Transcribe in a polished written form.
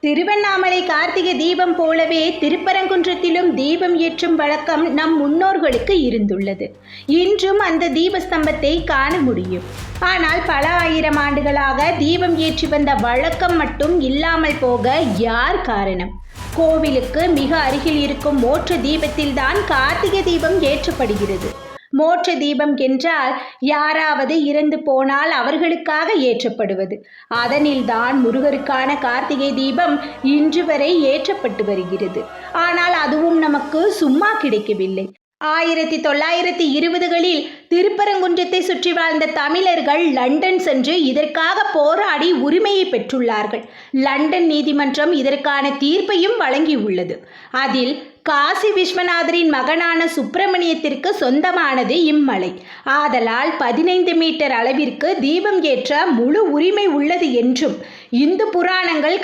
திருவண்ணாமலை கார்த்திகை தீபம் போலவே திருப்பரங்குன்றத்திலும் தீபம் ஏற்றும் வழக்கம் நம் முன்னோர்களுக்கு இருந்துள்ளது. இன்றும் அந்த தீபஸ்தம்பத்தை காண முடியும். ஆனால் பல ஆயிரம் ஆண்டுகளாக தீபம் ஏற்றி வந்த வழக்கம் மட்டும் இல்லாமல் போக யார் காரணம்? கோவிலுக்கு மிக அருகில் இருக்கும் மோட்ச தீபத்தில்தான் கார்த்திகை தீபம் ஏற்றப்படுகிறது. மோட்ச தீபம் என்றால் யாராவது இறந்து போனால் அவர்களுக்காக ஏற்றப்படுவது. அதனில்தான் முருகருக்கான கார்த்திகை தீபம் இன்று வரை ஏற்றப்பட்டு வருகிறது. ஆனால் அதுவும் நமக்கு சும்மா கிடைக்கவில்லை. 1920களில் திருப்பரங்குன்றத்தை சுற்றி வாழ்ந்த தமிழர்கள் லண்டன் சென்று இதற்காக போராடி உரிமையை பெற்றுள்ளார்கள். லண்டன் நீதிமன்றம் இதற்கான தீர்ப்பையும் வழங்கியுள்ளது. அதில் காசி விஸ்வநாதரின் மகனான சுப்பிரமணியத்திற்கு சொந்தமானது இம்மலை. ஆதலால் 15 மீட்டர் அளவிற்கு தீபம் ஏற்ற முழு உரிமை உள்ளது என்றும் இந்து புராணங்கள்